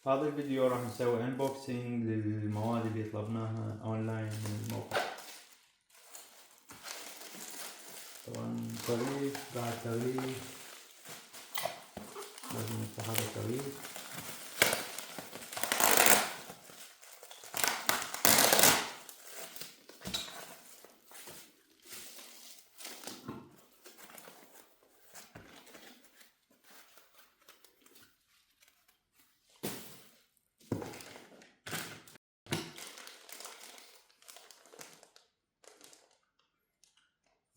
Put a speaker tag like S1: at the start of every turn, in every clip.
S1: هذا الفيديو راح نسوي انبوكسينج للمواد اللي طلبناها اونلاين من الموقع. طبعا تغليف بعد تغليف لازم نفتح هذا التغليف.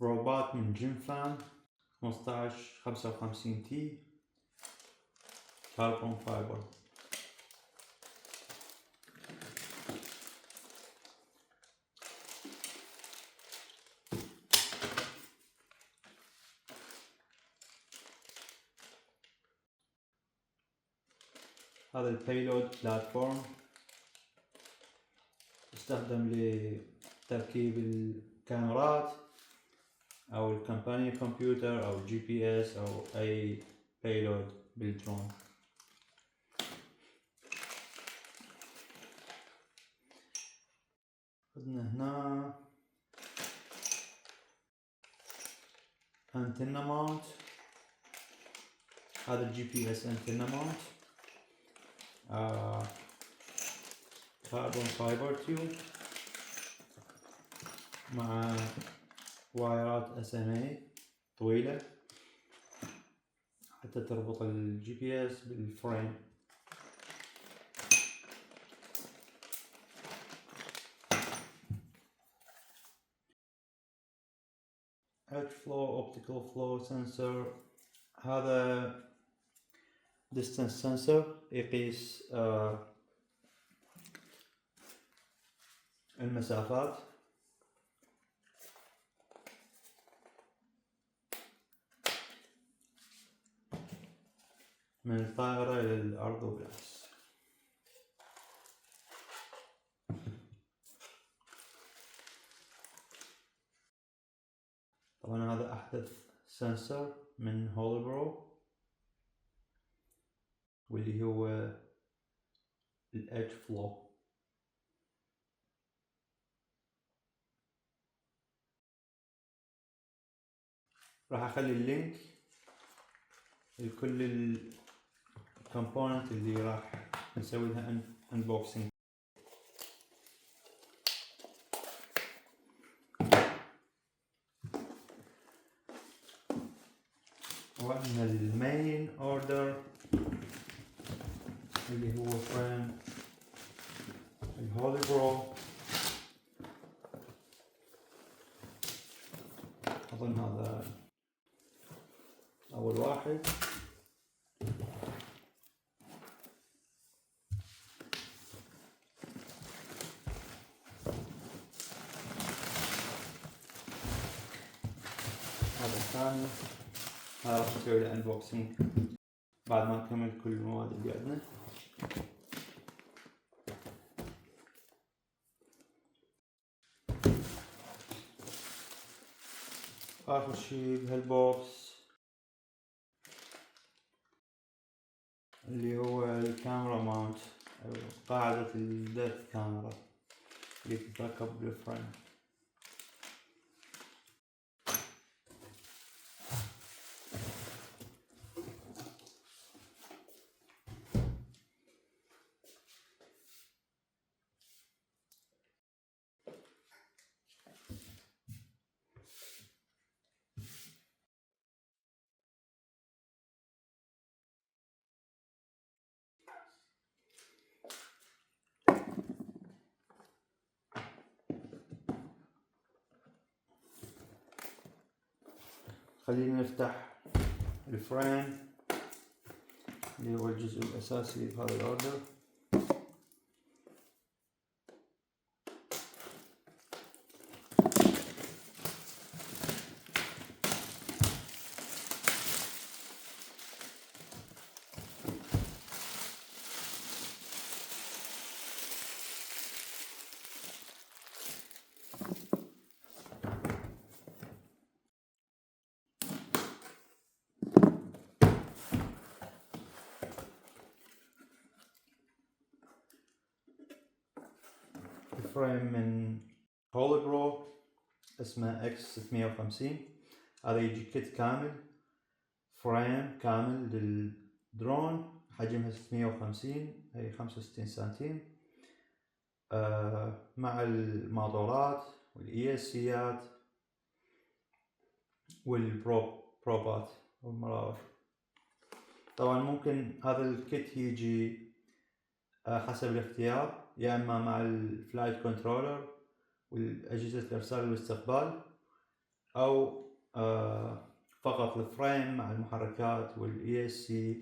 S1: روبات من جيمفان 1555 تي كاربون فايبر. هذا البيلود بلاتفورم يستخدم لتركيب الكاميرات او الكمباني كمبيوتر او جي بي اس او اي بيلود بالدرون. عندنا هنا انتنا ماونت، هذا الجي بي اس انتنا ماونت، كاربون فايبر تيوب مع وايرات اس ام اي طويلة حتى تربط الجي بي اس بالفريم. Edge flow optical flow sensor، هذا distance sensor يقيس المسافات. من الطائرة إلى الأرض وبالعكس. طبعا هذا أحدث سنسر من هولبرو واللي هو الإدج فلو. راح أخلي اللينك لكل الكومبوننت اللي راح نسوي لها انبوكسنج. وعندنا المين اوردر اللي هو فريم الهولبرو. أظن هذا أول واحد. هذا الثاني. هذا راح نسوي له انبوكسنج بعد ما نكمل كل المواد اللي عندنا. آخر شي بهالبوكس اللي هو الكاميرا ماونت أو قاعدة الديث كاميرا اللي تتركب بالفريم. خلينا نفتح الفريم اللي هو الجزء الأساسي بهذا الأوردر. فريم من هولي برو اسمه اكس 650. هذا يجي كت كامل، فريم كامل للدرون، حجمها 650 اي 65 سنتيم، مع الماطورات والاي اس سيات والبروبات والمراوح. طبعا ممكن هذا الكت يجي حسب الاختيار، يا اما مع الفلايت كنترولر والأجهزة الإرسال والاستقبال، أو فقط الفريم مع المحركات والاي اس سي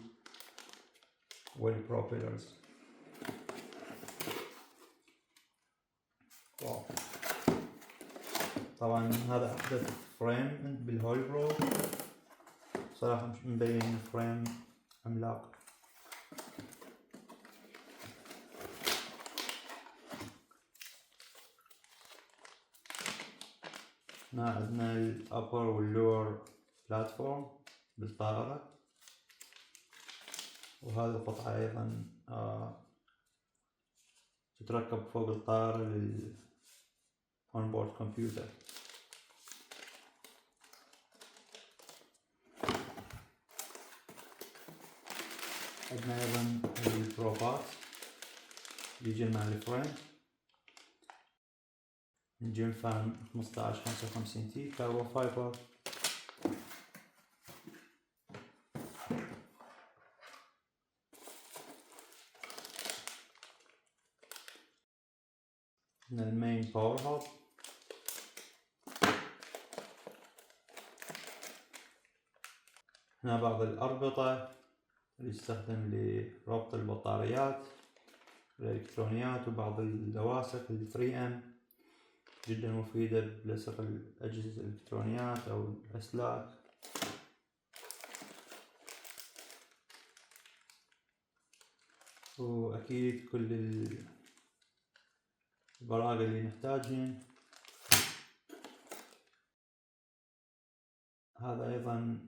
S1: والبروبيلرز. طبعا هذا أحدث فريم بالهولي برو، صراحة مش مبين فريم عملاق. هنا عندنا الأبر واللور بلاتفورم بالطائرة، وهذه القطعة أيضا تتركب فوق الطائرة للأونبورد كمبيوتر. عندنا أيضا البروبات يجي مع الفريم من جيم فان 1555 تي كاربون فايبر. هنا المين باور هاب، هنا بعض الأربطة اللي يستخدم لربط البطاريات الإلكترونيات وبعض اللواصق ال 3M، جدا مفيدة بلصق الأجهزة الإلكترونيات أو الأسلاك. وأكيد كل البراغي اللي نحتاجهن. هذا أيضا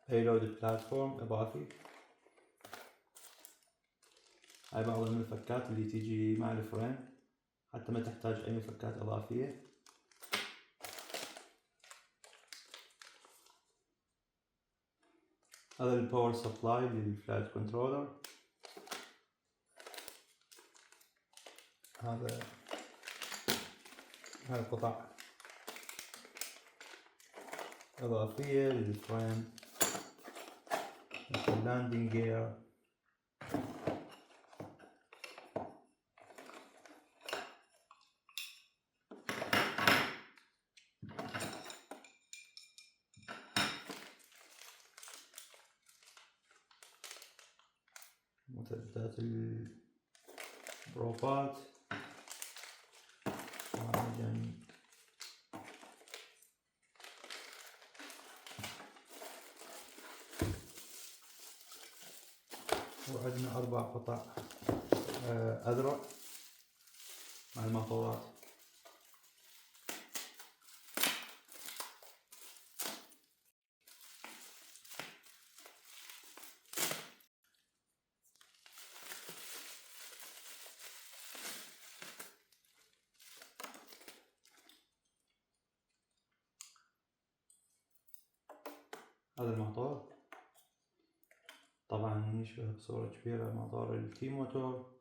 S1: payload بلاتفورم إضافي. هاي بعض المفكات اللي تيجي مع الفريم حتى ما تحتاج أي مفكات إضافية. هذا الباور سبلاي للفلايت كنترولر. هاي القطع إضافية للفريم مثل اللاندنج جير. مثبتات البروبات وعندنا 4 قطع أذرع مع الماطورات. هذا الموتور طبعا يشبه بصورة كبيرة موتور التي موتور،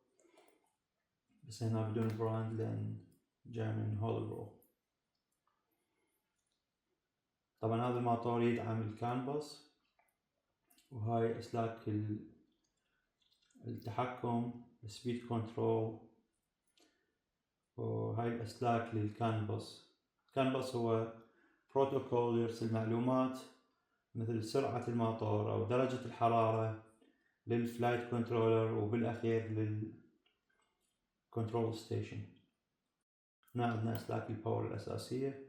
S1: بس هنا بدون براند لأن جاي من هولي برو. طبعا هذا الموتور يدعم الكانبس، وهاي أسلاك التحكم سبيد كنترول، وهاي الأسلاك للكانبس. الكانبس هو بروتوكول يرسل معلومات مثل سرعة الموتور أو درجة الحرارة للفلايت كنترولر وبالأخير للكنترول ستيشن. هنا عندنا أسلاك الباور الأساسية.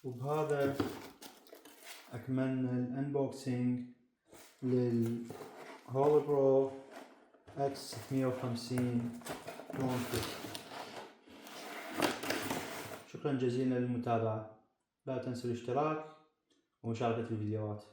S1: وبهذا أكملنا الأنبوكسينج للهولي برو X 650 درون كيت. شكرا. شكرا جزيلا للمتابعة، لا تنسوا الاشتراك ومشاركة الفيديوهات.